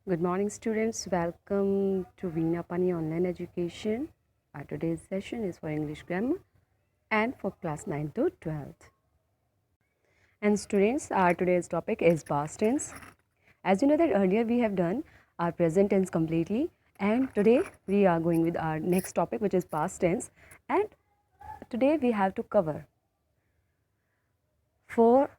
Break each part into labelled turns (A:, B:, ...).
A: Good morning, students. Welcome to Veena Pani Online Education. Our today's session is for English grammar and for class 9 to 12th. And students, our today's topic is past tense. As you know that earlier we have done our present tense completely, and today we are going with our next topic, which is past tense. And today we have to cover for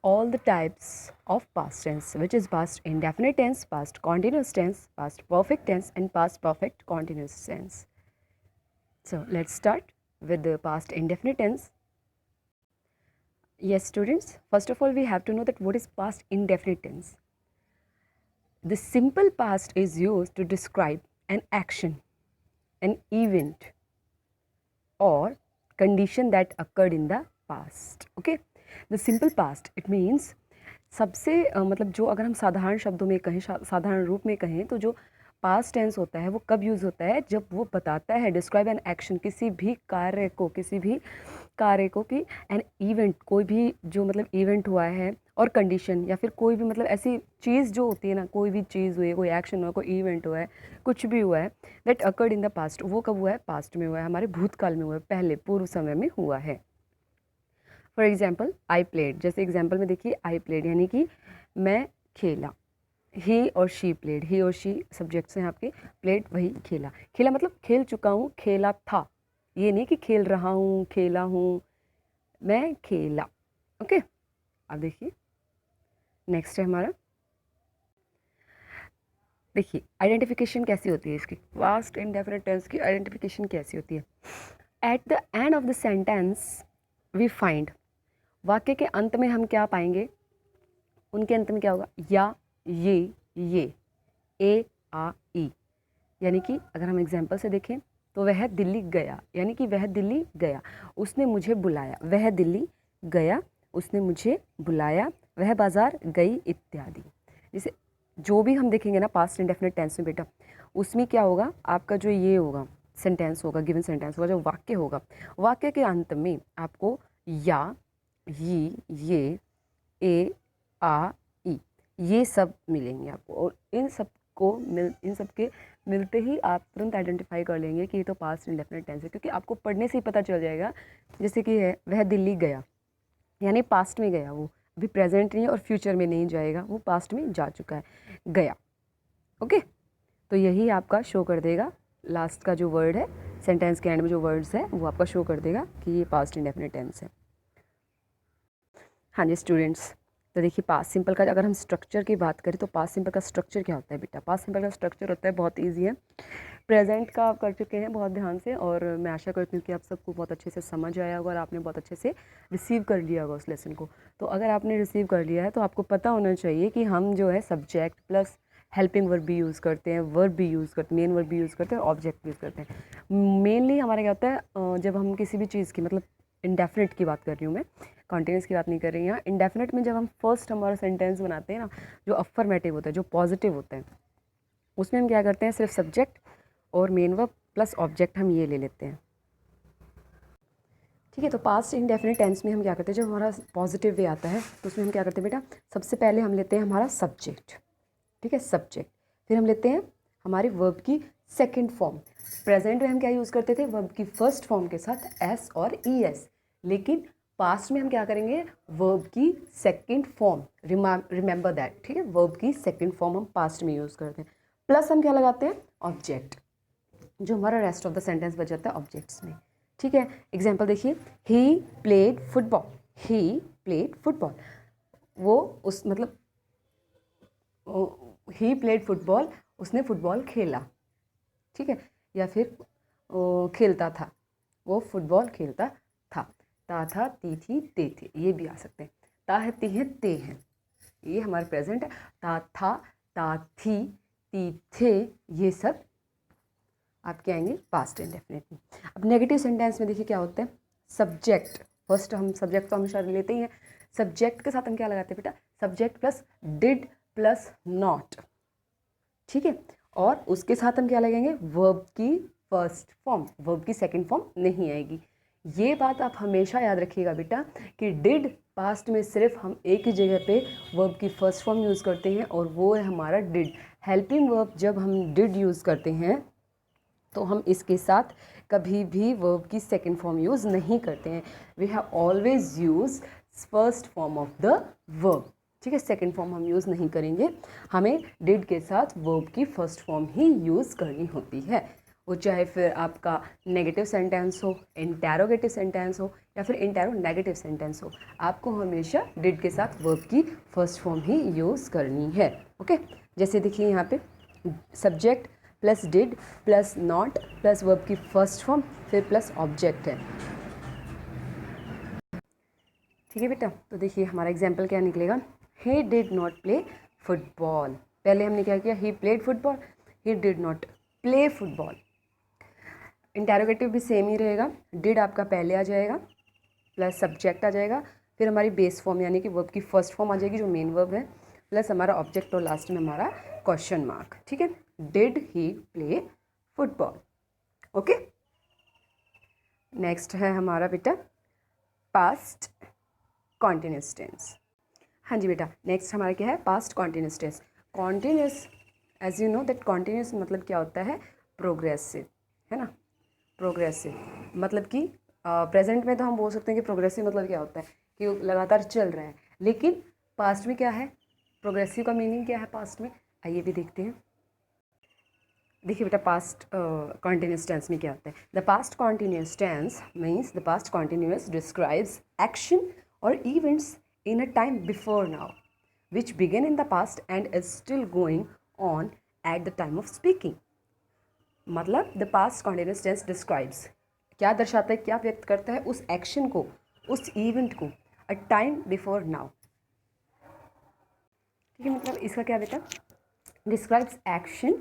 A: all the types of past tense, which is past indefinite tense, past continuous tense, past perfect tense, and past perfect continuous tense. So let's start with the past indefinite tense. Yes, students, first of all, we have to know that what is past indefinite tense. The simple past is used to describe an action, an event, or condition that occurred in the past. Okay, the simple past, it means सबसे मतलब जो अगर हम साधारण शब्दों में कहें, साधारण रूप में कहें, तो जो पास्ट टेंस होता है वो कब यूज़ होता है, जब वो बताता है, डिस्क्राइब एन एक्शन, किसी भी कार्य को कि एन इवेंट, कोई भी जो मतलब इवेंट हुआ है, और कंडीशन, या फिर कोई भी मतलब ऐसी चीज़ जो होती है ना, कोई भी चीज़ हुई है, कोई एक्शन हुआ, कोई इवेंट हुआ है, कुछ भी हुआ है, that occurred in the past, वो कब हुआ है, पास्ट में हुआ है, हमारे भूतकाल में हुआ है, पहले पूर्व समय में हुआ है. फॉर एग्जाम्पल आई प्लेड, जैसे एग्जाम्पल में देखिए आई प्लेड यानी कि मैं खेला. ही और शी प्लेड, ही और शी सब्जेक्ट्स हैं आपके, प्लेड वही खेला. खेला मतलब खेल चुका हूँ, खेला था, ये नहीं कि खेल रहा हूँ, खेला हूँ, मैं खेला. ओके, अब देखिए नेक्स्ट है हमारा. देखिए आइडेंटिफिकेशन कैसी होती है इसकी, पास्ट इंडेफिनिट टेंस की आइडेंटिफिकेशन कैसी होती है. At the end of the sentence we find, वाक्य के अंत में हम क्या पाएंगे, उनके अंत में क्या होगा, या, ये, ए, आ, ई. यानी कि अगर हम एग्जाम्पल से देखें तो वह दिल्ली गया, यानी कि वह दिल्ली गया, उसने मुझे बुलाया, वह दिल्ली गया, उसने मुझे बुलाया, वह बाज़ार गई, इत्यादि. जैसे जो भी हम देखेंगे ना पास्ट इंडेफिनिट टेंस में बेटा, उसमें क्या होगा, आपका जो ये होगा सेंटेंस होगा, गिवन सेंटेंस होगा, जो वाक्य होगा, वाक्य के अंत में आपको या, ये, ए, आ, ई, ये सब मिलेंगे आपको, और इन सब के मिलते ही आप तुरंत आइडेंटिफाई कर लेंगे कि ये तो पास्ट इंडेफिनिट टेंस है, क्योंकि आपको पढ़ने से ही पता चल जाएगा. जैसे कि है वह दिल्ली गया, यानी पास्ट में गया, वो अभी प्रेजेंट नहीं है और फ्यूचर में नहीं जाएगा, वो पास्ट में जा चुका है, गया. ओके, तो यही आपका शो कर देगा, लास्ट का जो वर्ड है सेंटेंस के एंड में जो वर्ड्स है वो आपका शो कर देगा कि ये पास्ट इंडेफिनिट टेंस है. हाँ जी स्टूडेंट्स, तो देखिए पास्ट सिंपल का अगर हम स्ट्रक्चर की बात करें तो पास्ट सिंपल का स्ट्रक्चर क्या होता है बेटा. पास्ट सिंपल का स्ट्रक्चर होता है, बहुत इजी है. प्रेजेंट का आप कर चुके हैं बहुत ध्यान से, और मैं आशा करती हूँ कि आप सबको बहुत अच्छे से समझ आया होगा और आपने बहुत अच्छे से रिसीव कर लिया होगा उस लेसन को. तो अगर आपने रिसीव कर लिया है तो आपको पता होना चाहिए कि हम जो है सब्जेक्ट प्लस हेल्पिंग वर्ब भी यूज़ करते हैं, वर्ब भी यूज़ करते हैं, मेन वर्ब भी यूज़ करते हैं, और ऑब्जेक्ट भी यूज़ करते हैं. मेनली हमारा क्या होता है, जब हम किसी भी चीज़ की, मतलब इंडेफिनिट की बात कर रही हूँ मैं, कॉन्टिन्यूस की बात नहीं कर रही यहाँ. इंडेफिनिट में जब हम फर्स्ट हमारा सेंटेंस बनाते हैं ना, जो अफर्मेटिव होता है, जो पॉजिटिव होता है, उसमें हम क्या करते हैं, सिर्फ सब्जेक्ट और मेन वर्ब प्लस ऑब्जेक्ट हम ये ले लेते हैं. ठीक है, तो पास्ट इंडेफिनिट टेंस में हम क्या करते हैं, जब हमारा पॉजिटिव वे आता है तो उसमें हम क्या करते हैं बेटा, सबसे पहले हम लेते हैं हमारा सब्जेक्ट. ठीक है, सब्जेक्ट, फिर हम लेते हैं हमारी वर्ब की सेकंड फॉर्म. प्रेजेंट में हम क्या यूज़ करते थे, वर्ब की फर्स्ट फॉर्म के साथ एस और ई एस, लेकिन पास्ट में हम क्या करेंगे, वर्ब की सेकंड फॉर्म, रिमेंबर दैट. ठीक है, वर्ब की सेकंड फॉर्म हम पास्ट में यूज़ करते हैं, प्लस हम क्या लगाते हैं, ऑब्जेक्ट, जो हमारा रेस्ट ऑफ द सेंटेंस बच जाता है ऑब्जेक्ट्स में. ठीक है, एग्जाम्पल देखिए, he played football, he played football, वो उस मतलब ही प्लेड फुटबॉल, उसने फुटबॉल खेला. ठीक है, या फिर खेलता था, वो फुटबॉल खेलता था. ता था, ती थी, ते थे, ये भी आ सकते हैं. ता है, ती है, ते हैं, ये हमारे प्रेजेंट है. ता था, ता थी, ती थे, ये सब आपके आएंगे पास्ट इंडेफिनिट में. अब नेगेटिव सेंटेंस में देखिए क्या होता है, सब्जेक्ट, फर्स्ट हम सब्जेक्ट तो हमेशा लेते ही हैं, सब्जेक्ट के साथ हम क्या लगाते हैं बेटा, subject plus did plus not. ठीक है, और उसके साथ हम क्या लगेंगे, वर्ब की फर्स्ट फॉर्म, वर्ब की सेकंड फॉर्म नहीं आएगी. ये बात आप हमेशा याद रखिएगा बेटा कि डिड पास्ट में सिर्फ हम एक ही जगह पे वर्ब की फर्स्ट फॉर्म यूज़ करते हैं, और वो है हमारा डिड. हेल्पिंग वर्ब जब हम डिड यूज़ करते हैं तो हम इसके साथ कभी भी वर्ब की सेकेंड फॉर्म यूज़ नहीं करते हैं. We have always use first form of the verb. ठीक है, सेकेंड फॉर्म हम यूज़ नहीं करेंगे. हमें डिड के साथ वर्ब की फर्स्ट फॉर्म ही यूज़ करनी होती है. वो चाहे फिर आपका नेगेटिव सेंटेंस हो, इंटेरोगेटिव सेंटेंस हो या फिर इंटेरो-नेगेटिव सेंटेंस हो, आपको हमेशा डिड के साथ वर्ब की फर्स्ट फॉर्म ही यूज़ करनी है. ओके, जैसे देखिए यहाँ पे subject plus did plus not plus verb की फर्स्ट फॉर्म फिर प्लस ऑब्जेक्ट है. ठीक है बेटा, तो देखिए हमारा एग्जाम्पल क्या निकलेगा. He did not play football. पहले हमने क्या किया, he played football, he did not play football. Interrogative भी सेम ही रहेगा. डिड आपका पहले आ जाएगा प्लस सब्जेक्ट आ जाएगा, फिर हमारी बेस फॉर्म यानी कि वर्ब की फर्स्ट फॉर्म आ जाएगी जो मेन वर्ब है, प्लस हमारा ऑब्जेक्ट और लास्ट में हमारा क्वेश्चन मार्क. ठीक है, did he play football. Okay, next है हमारा बेटा पास्ट कॉन्टिन्यूस टेंस. हाँ जी बेटा, नेक्स्ट हमारा क्या है, past continuous tense. Continuous, as you know that continuous मतलब क्या होता है, प्रोग्रेसिव, है ना. प्रोग्रेसिव मतलब कि प्रेजेंट में तो हम बोल सकते हैं कि प्रोग्रेसिव मतलब क्या होता है कि वो लगातार चल रहा है, लेकिन पास्ट में क्या है, प्रोग्रेसिव का मीनिंग क्या है पास्ट में, आइए भी देखते हैं. देखिए बेटा पास्ट कॉन्टिन्यूस टेंस में क्या होता है. The past continuous tense means the past continuous describes action और events in a time before now which began in the past and is still going on at the time of speaking. मतलब the past continuous tense describes, क्या दर्शाता है, क्या व्यक्त करता है, उस एक्शन को, उस इवेंट को, अ टाइम बिफोर नाउ. ठीक है, मतलब इसका क्या बेटा, describes action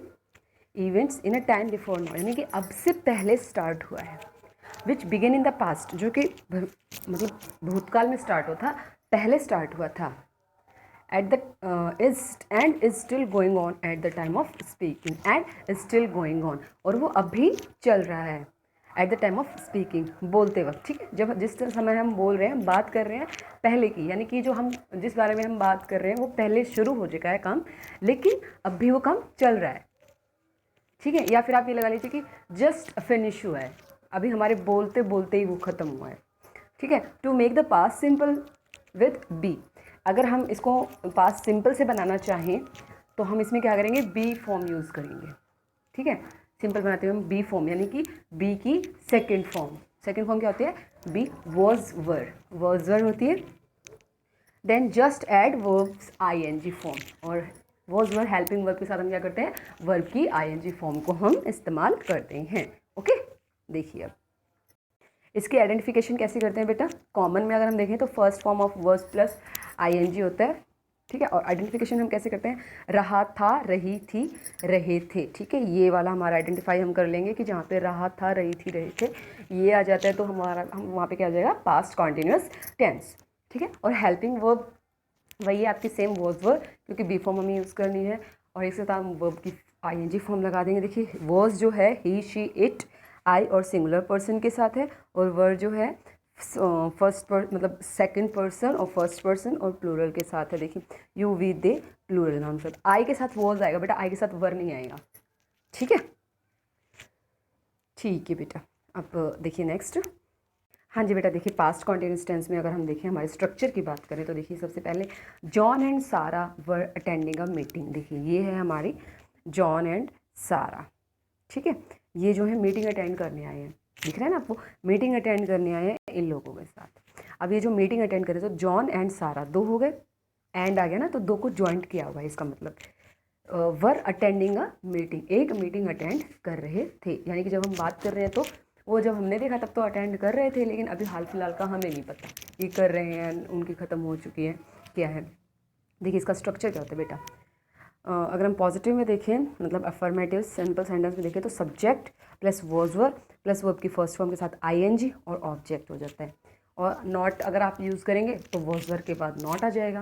A: events in a time before now, यानी कि अब से पहले स्टार्ट हुआ है. Which begin in the past, जो कि मतलब भूतकाल में स्टार्ट हुआ था, पहले स्टार्ट हुआ था. At the is still going on at the time of speaking, and is still going on, और वो अभी चल रहा है at the time of speaking, बोलते वक्त. ठीक है, जब जिस समय हम बोल रहे हैं, बात कर रहे हैं पहले की, यानी कि जो हम जिस बारे में हम बात कर रहे हैं वो पहले शुरू हो चुका है काम, लेकिन अब भी वो काम चल रहा है. ठीक है, या फिर आप ये लगा लीजिए कि जस्ट फिनिश हुआ है, अभी हमारे बोलते बोलते ही वो ख़त्म हुआ है. ठीक है, to make the past simple with be, अगर हम इसको पास्ट सिंपल से बनाना चाहें तो हम इसमें क्या करेंगे, बी फॉर्म यूज़ करेंगे. ठीक है, सिंपल बनाते हुए हम बी फॉर्म, यानी कि बी की सेकेंड फॉर्म. सेकेंड फॉर्म क्या होती है, बी वॉज वर होती है. Then just add verbs ING form, और वॉज वर हेल्पिंग वर्ब के साथ हम क्या करते हैं, वर्ब की आईएनजी फॉर्म को हम इस्तेमाल करते हैं. ओके, देखिए अब इसकी आइडेंटिफिकेशन कैसे करते हैं बेटा. कॉमन में अगर हम देखें तो first form of verbs plus ING होता है. ठीक है, और आइडेंटिफिकेशन हम कैसे करते हैं, रहा था, रही थी, रहे थे. ठीक है, ये वाला हमारा आइडेंटिफाई हम कर लेंगे कि जहाँ पे रहा था, रही थी, रहे थे ये आ जाता है तो हम वहाँ पे क्या आ जाएगा, पास्ट कॉन्टिन्यूस टेंस. ठीक है, और हेल्पिंग वर्ब वही है आपकी सेम वॉज वर्ब, क्योंकि बी फॉर्म हमें यूज़ करनी है, और इसके साथ हम वर्ब की आईएनजी फॉर्म लगा देंगे. देखिए वॉज जो है ही, शी, इट, आई और सिंगुलर पर्सन के साथ है, और वर जो है मतलब सेकंड पर्सन और फर्स्ट पर्सन और प्लूरल के साथ है. देखिए you, we, they plural noun के साथ. आई के साथ वॉज आएगा बेटा, आई के साथ वर नहीं आएगा. ठीक है, ठीक है बेटा. अब देखिए नेक्स्ट. हाँ जी बेटा, देखिए पास्ट कॉन्टिन्यूस टेंस में अगर हम देखें हमारे स्ट्रक्चर की बात करें तो देखिए सबसे पहले जॉन एंड सारा वर अटेंडिंग अ मीटिंग. देखिए ये है हमारी जॉन एंड सारा. ठीक है, ये जो है मीटिंग अटेंड करने आए हैं, दिख रहा है ना आपको, मीटिंग अटेंड करने आए हैं इन लोगों के साथ. अब ये जो मीटिंग अटेंड करे तो जॉन एंड सारा दो हो गए, एंड आ गया ना, तो दो को ज्वाइंट किया हुआ है. इसका मतलब वर अटेंडिंग अ मीटिंग, एक मीटिंग अटेंड कर रहे थे, यानी कि जब हम बात कर रहे हैं तो वो जब हमने देखा तब तो अटेंड कर रहे थे, लेकिन अभी हाल फिलहाल का हमें नहीं पता ये कर रहे हैं, उनकी ख़त्म हो चुकी है, क्या है. देखिए इसका स्ट्रक्चर क्या होता है बेटा. अगर हम पॉजिटिव में देखें, मतलब अफर्मेटिव सिंपल सेंटेंस में देखें तो subject plus was verb plus verb की फर्स्ट फॉर्म के साथ आईएनजी और ऑब्जेक्ट हो जाता है. और नॉट अगर आप यूज़ करेंगे तो वॉज वर्ब के बाद नॉट आ जाएगा.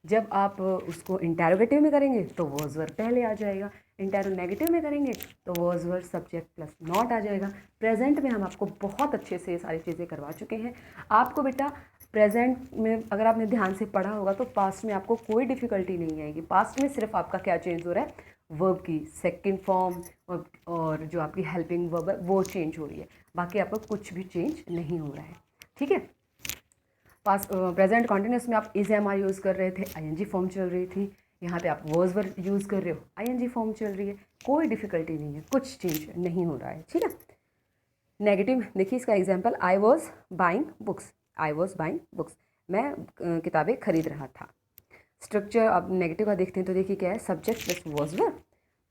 A: जब आप उसको इंटेरोगेटिव में करेंगे तो वॉज वर्ब पहले आ जाएगा. इंटेरोनेगेटिव में करेंगे तो was verb subject plus not आ जाएगा. प्रेजेंट में हम आपको बहुत अच्छे से ये सारी चीज़ें करवा चुके हैं. आपको बेटा प्रेजेंट में अगर आपने ध्यान से पढ़ा होगा तो पास्ट में आपको कोई डिफ़िकल्टी नहीं आएगी. पास्ट में सिर्फ आपका क्या चेंज हो रहा है, वर्ब की सेकंड फॉर्म और जो आपकी हेल्पिंग वर्ब है वो चेंज हो रही है, बाकी आपका कुछ भी चेंज नहीं हो रहा है। ठीक है, पास्ट प्रेजेंट कॉन्टिन्यूस में आप इज एम आर यूज़ कर रहे थे, आईएनजी फॉर्म चल रही थी, यहाँ पे आप वर्स वर यूज़ कर रहे हो, आईएनजी फॉर्म चल रही है, कोई डिफिकल्टी नहीं है, कुछ चेंज नहीं हो रहा है। ठीक है, नेगेटिव देखिए इसका example, I was buying books, I was buying books, मैं किताबें खरीद रहा था। स्ट्रक्चर अब नेगेटिव का देखते हैं तो देखिए क्या है, subject plus was verb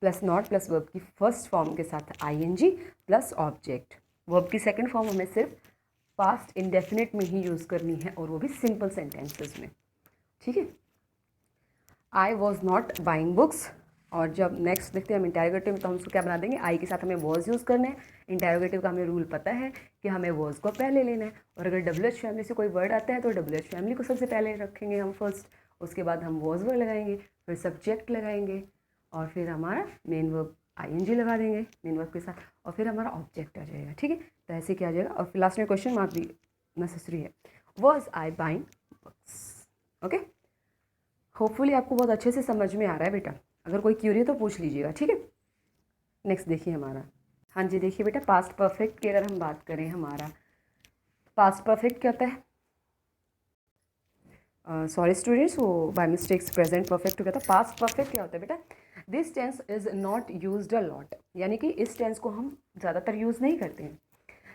A: plus not plus verb की फर्स्ट फॉर्म के साथ आईएनजी प्लस ऑब्जेक्ट। वर्ब की सेकंड फॉर्म हमें सिर्फ पास्ट इंडेफिनिट में ही यूज़ करनी है और वो भी सिंपल सेंटेंसेस में। ठीक है, I was not buying books. और जब नेक्स्ट देखते हैं हम इंटेरोगेटिव में, तो हम उसको क्या बना देंगे, आई के साथ हमें वॉज यूज़ करना है। इंटेरोगेटिव का हमें रूल पता है कि हमें वॉज को पहले लेना है, और अगर डब्ल्यू एच फैमिली से कोई वर्ड आता है तो डब्ल्यू एच फैमिली को सबसे पहले रखेंगे हम फर्स्ट, उसके बाद हम वॉज वर्ड लगाएंगे, फिर सब्जेक्ट लगाएंगे, और फिर हमारा मेन वर्ब आईएनजी लगा देंगे मेन वर्ब के साथ, और फिर हमारा ऑब्जेक्ट आ जाएगा। ठीक है, तो ऐसे क्या आ जाएगा, और फिर लास्ट में क्वेश्चन मार्क भी नेसेसरी है, was I buying books. Okay, hopefully आपको बहुत अच्छे से समझ में आ रहा है बेटा, अगर कोई क्यूरी है तो पूछ लीजिएगा। ठीक है, नेक्स्ट देखिए हमारा, हाँ जी देखिए बेटा, पास्ट परफेक्ट की अगर हम बात करें, हमारा पास्ट परफेक्ट क्या होता है, सॉरी स्टूडेंट्स, वो बाय मिस्टेक्स प्रेजेंट परफेक्ट हो गया था। पास्ट परफेक्ट क्या होता है बेटा, this tense is not used a lot, यानी कि इस टेंस को हम ज़्यादातर यूज़ नहीं करते हैं।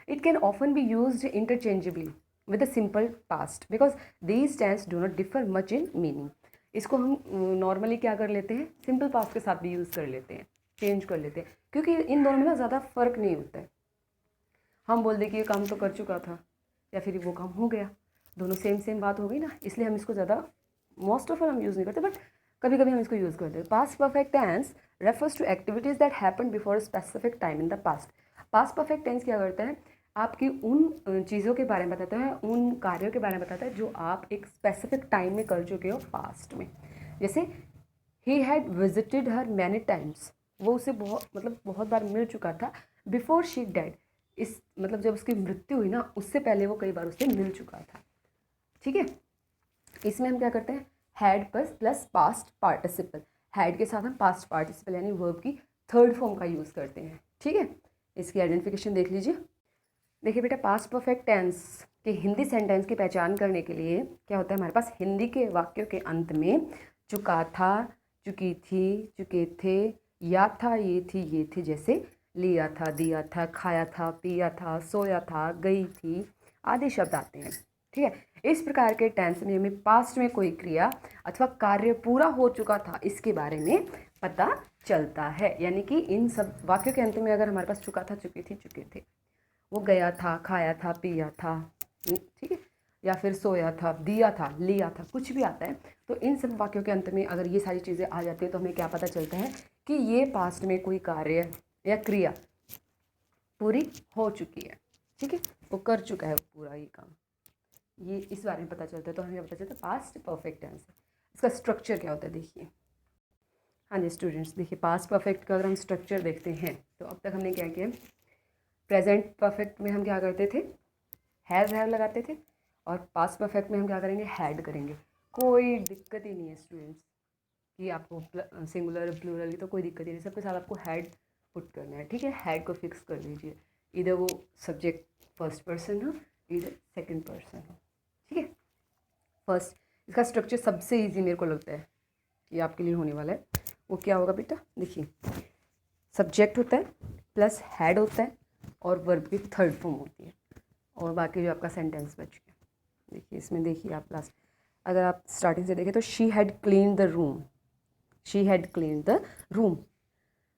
A: It can often be used interchangeably with the simple past because these tense do not differ much in meaning. इसको हम नॉर्मली क्या कर लेते हैं, सिंपल पास्ट के साथ भी यूज़ कर लेते हैं, चेंज कर लेते हैं, क्योंकि इन दोनों में ना ज़्यादा फ़र्क नहीं होता है। हम बोल दें कि ये काम तो कर चुका था, या फिर वो काम हो गया, दोनों सेम सेम बात हो गई ना, इसलिए हम इसको ज़्यादा मोस्ट ऑफ हम यूज़ नहीं करते, बट कभी कभी हम इसको यूज़ करते हैं। Past perfect tense refers to activities that happen before specific time in the past. Past perfect tense क्या करता है, आपकी उन चीज़ों के बारे में बताता है, उन कार्यों के बारे में बताता है जो आप एक स्पेसिफिक टाइम में कर चुके हो पास्ट में। जैसे he had visited her many times, वो उसे बहुत बार मिल चुका था। बिफोर शी डेड, इस मतलब जब उसकी मृत्यु हुई ना, उससे पहले वो कई बार उससे मिल चुका था। ठीक है, इसमें हम क्या करते हैं, had plus past participle, had के साथ हम पास्ट पार्टिसिपल यानी वर्ब की थर्ड फॉर्म का यूज़ करते हैं। ठीक है, इसकी आइडेंटिफिकेशन देख लीजिए। देखिए बेटा, पास्ट परफेक्ट टेंस के हिंदी सेंटेंस की पहचान करने के लिए क्या होता है, हमारे पास हिंदी के वाक्यों के अंत में चुका था, चुकी थी, चुके थे, या था, ये थी, ये थे, जैसे लिया था, दिया था, खाया था, पिया था, सोया था, गई थी आदि शब्द आते हैं। ठीक है, इस प्रकार के टेंस में हमें पास्ट में कोई क्रिया अथवा कार्य पूरा हो चुका था इसके बारे में पता चलता है। यानी कि इन सब वाक्यों के अंत में अगर हमारे पास चुका था, चुकी थी, चुके थे, वो गया था, खाया था, पिया था, ठीक है, या फिर सोया था, दिया था, लिया था, कुछ भी आता है, तो इन सब वाक्यों के अंत में अगर ये सारी चीज़ें आ जाती है तो हमें क्या पता चलता है कि ये पास्ट में कोई कार्य या क्रिया पूरी हो चुकी है। ठीक है, वो कर चुका है पूरा ये काम, ये इस बारे में पता चलता है, तो हमें पता चलता है पास्ट परफेक्ट टेंस। इसका स्ट्रक्चर क्या होता है देखिए। हाँ जी स्टूडेंट्स, देखिए पास्ट परफेक्ट का अगर हम स्ट्रक्चर देखते हैं तो अब तक हमने क्या किया, प्रेजेंट परफेक्ट में हम क्या करते थे, हैज़ हैव लगाते थे, और पास्ट परफेक्ट में हम क्या करेंगे, हैड करेंगे। कोई दिक्कत ही नहीं है स्टूडेंट्स कि आपको सिंगुलर प्लूरल की तो कोई दिक्कत ही नहीं, सबके साथ आपको हैड पुट करना है। ठीक है, हैड को फिक्स कर लीजिए, इधर वो सब्जेक्ट फर्स्ट पर्सन हो, इधर सेकंड पर्सन हो। ठीक है, फर्स्ट इसका स्ट्रक्चर सबसे इजी मेरे को लगता है ये आपके लिए होने वाला है। वो क्या होगा बेटा, देखिए सब्जेक्ट होता है प्लस हैड होता है और वर्ब की थर्ड फॉर्म होती है, और बाकी जो आपका सेंटेंस बच गया। देखिए इसमें देखिए आप लास्ट अगर आप स्टार्टिंग से देखें तो she had clean the room, she had clean the room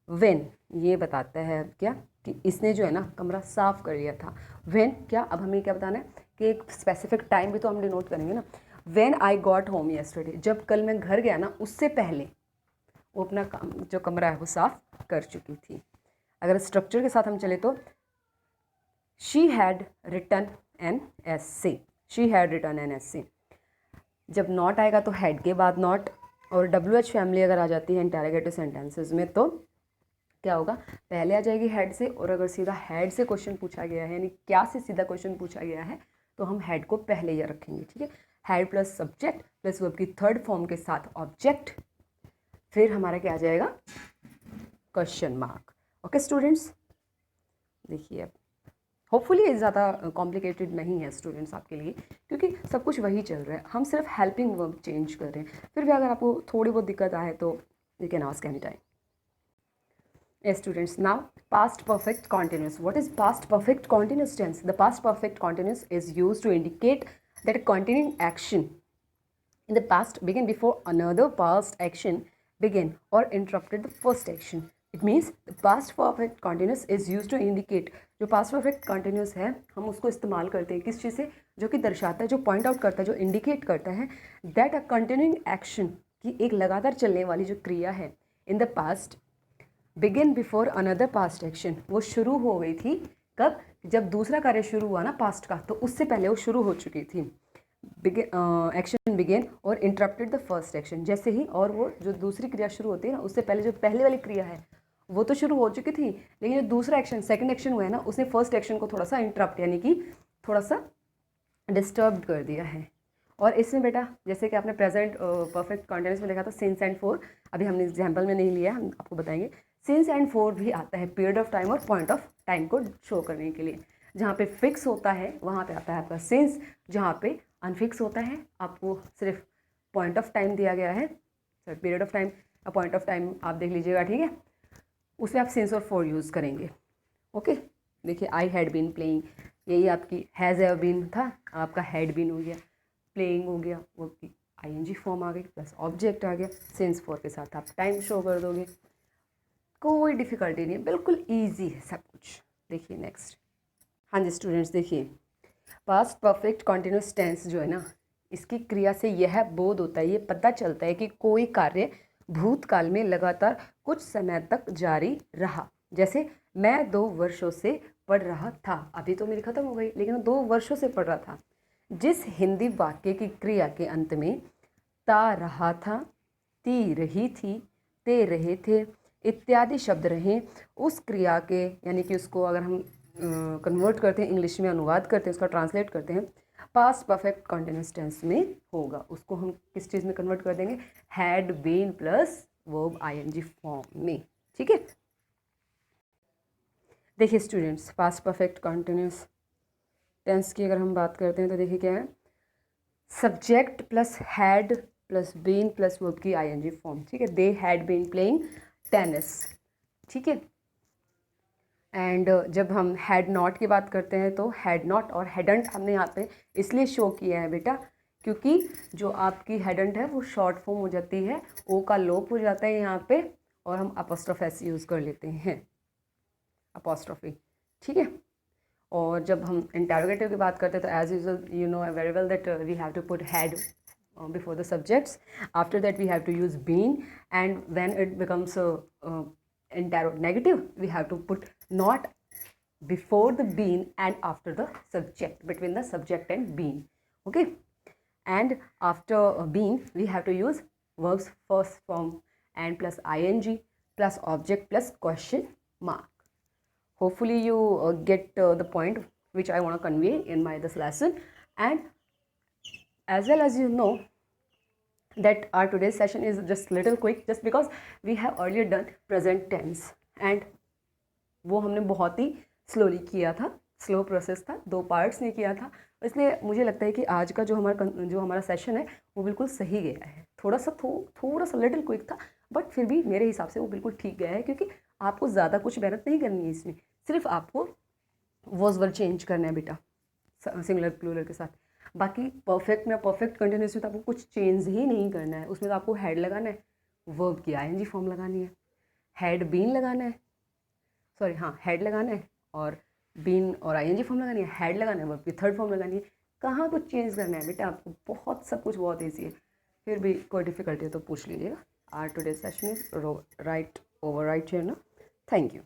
A: when, ये बताता है क्या कि इसने जो है ना कमरा साफ़ कर लिया था। व्हेन क्या, अब हमें क्या बताना है कि एक स्पेसिफिक टाइम भी तो हम डिनोट करेंगे ना। When I got home yesterday, जब कल मैं घर गया ना उससे पहले वो अपना काम जो कमरा है वो साफ़ कर चुकी थी। अगर स्ट्रक्चर के साथ हम चले तो she had written an essay, she had written an essay, जब नॉट आएगा तो हैड के बाद नॉट, और डब्ल्यू एच फैमिली अगर आ जाती है इंटेरोगेटिव सेंटेंसेस में तो क्या होगा, पहले आ जाएगी हेड से, और अगर सीधा हेड से क्वेश्चन पूछा गया है यानी क्या से सीधा क्वेश्चन पूछा गया है तो हम हेड को पहले ही रखेंगे। ठीक है, head plus subject plus verb की थर्ड फॉर्म के साथ ऑब्जेक्ट, फिर हमारा क्या आ जाएगा, क्वेश्चन मार्क। ओके स्टूडेंट्स, देखिए अब होपफुली ये ज़्यादा कॉम्प्लिकेटेड नहीं है स्टूडेंट्स आपके लिए, क्योंकि सब कुछ वही चल रहा है, हम सिर्फ हेल्पिंग वर्ब चेंज कर रहे हैं। फिर भी अगर आपको थोड़ी बहुत दिक्कत आए तो you can ask any time. Yes, students. Now, past perfect continuous. What is past perfect continuous tense? The past perfect continuous is used to indicate that a continuing action in the past began before another past action began or interrupted the first action. It means the past perfect continuous is used to indicate, जो past perfect continuous है हम उसको इस्तेमाल करते हैं किस चीज़ से, जो कि दर्शाता है, जो पॉइंट आउट करता है, जो इंडिकेट करता है दैट अ कंटिन्यूइंग एक्शन, की एक लगातार चलने वाली जो क्रिया है इन the past begin before another past action, वो शुरू हो गई थी कब, जब दूसरा कार्य शुरू हुआ ना पास्ट का, तो उससे पहले वो शुरू हो चुकी थी। एक्शन बिगेन और इंटरप्टेड द फर्स्ट एक्शन, जैसे ही और वो जो दूसरी क्रिया शुरू होती है ना, उससे पहले जो पहले वाली क्रिया है वो तो शुरू हो चुकी थी, लेकिन जो दूसरा एक्शन सेकंड एक्शन हुआ है ना, उसने फर्स्ट एक्शन को थोड़ा सा इंटरप्ट यानी कि थोड़ा सा डिस्टर्ब कर दिया है। और इसमें बेटा जैसे कि आपने प्रेजेंट परफेक्ट कॉन्टिन्यूस में देखा था सिंस एंड फोर, अभी हमने एग्जाम्पल में नहीं लिया, हम आपको बताएंगे। सिंस एंड फोर भी आता है पीरियड ऑफ टाइम और पॉइंट ऑफ टाइम को शो करने के लिए। जहाँ पे फिक्स होता है वहाँ पे आता है आपका सिंस, जहाँ पे अनफिक्स होता है आपको सिर्फ पॉइंट ऑफ टाइम दिया गया है, सॉरी पीरियड ऑफ टाइम और पॉइंट ऑफ टाइम आप देख लीजिएगा, ठीक है। उसमें आप सिंस और फोर यूज़ करेंगे। ओके, देखिए आई हैड बीन प्लेइंग, यही आपकी हैज़ एवर बीन था, आपका हैड बीन हो गया, प्लेइंग हो गया, वो की आईएनजी फॉर्म आ गई प्लस ऑब्जेक्ट आ गया, सिंस फोर के साथ आप टाइम शो कर दोगे, कोई डिफ़िकल्टी नहीं है, बिल्कुल ईजी है सब कुछ। देखिए नेक्स्ट, हाँ जी स्टूडेंट्स, देखिए पास्ट परफेक्ट कॉन्टिन्यूस टेंस जो है ना, इसकी क्रिया से यह बोध होता है, ये पता चलता है कि कोई कार्य भूतकाल में लगातार कुछ समय तक जारी रहा। जैसे मैं 2 वर्षों से पढ़ रहा था, अभी तो मेरी ख़त्म हो गई, लेकिन 2 वर्षों से पढ़ रहा था। जिस हिंदी वाक्य की क्रिया के अंत में ता रहा था, ती रही थी, ते रहे थे इत्यादि शब्द रहें, उस क्रिया के यानी कि उसको अगर हम कन्वर्ट करते हैं इंग्लिश में, अनुवाद करते हैं, उसका ट्रांसलेट करते हैं, पास्ट परफेक्ट कॉन्टिन्यूस टेंस में होगा। उसको हम किस चीज़ में कन्वर्ट कर देंगे, had been plus verb ING form में, ठीक है। देखिए students, past perfect continuous tense की अगर हम बात करते हैं तो देखिए क्या है, subject plus had plus been plus verb की आईएनजी फॉर्म, ठीक है। They had been playing tennis, ठीक है। एंड जब हम हैड नॉट की बात करते हैं तो हैड नॉट और हैडंट हमने यहाँ पे इसलिए शो किया है बेटा, क्योंकि जो आपकी हैडंट है वो शॉर्ट फॉर्म हो जाती है, ओ का लोप हो जाता है यहाँ पे, और हम अपोस्ट्रोफ एस यूज़ कर लेते हैं, अपोस्ट्रोफी, ठीक है। और जब हम इंटरोगेटिव की बात करते हैं तो as usual you know very well that we have to put had before the subjects, after that we have to use been, and when it becomes interrogative we have to put not before the been and after the subject, between the subject and been, okay. And after been we have to use verbs first form and plus ing plus object plus question mark. Hopefully you get the point which I want to convey in this lesson, and as well as you know that our today's session is just little quick just because we have earlier done present tense and वो हमने बहुत ही slowly किया था, slow process था, 2 parts में किया था, इसलिए मुझे लगता है कि आज का जो हमारा सेशन है वो बिल्कुल सही गया है। थोड़ा सा लिटिल क्विक था, बट फिर भी मेरे हिसाब से वो बिल्कुल ठीक गया है, क्योंकि आपको ज़्यादा कुछ मेहनत नहीं करनी है इसमें, सिर्फ आपको वॉज वर्ड चेंज करना है बेटा सिंगुलर प्लूरल के साथ। बाकी परफेक्ट में परफेक्ट कंटिन्यूस में तो आपको कुछ चेंज ही नहीं करना है, उसमें तो आपको हैड लगाना है, वर्ब की आईएनजी फॉर्म लगानी है, हैड बीन लगाना है, सॉरी हाँ हैड लगाना है, और बीन और आईएनजी फॉर्म लगानी है, हैड लगाना है, वर्ब की थर्ड फॉर्म लगानी है, कहाँ कुछ चेंज करना है बेटा आपको, बहुत सब कुछ बहुत ईजी है। फिर भी कोई डिफ़िकल्टी है तो पूछ लीजिएगा। Our today session is right over right here ना। Thank you.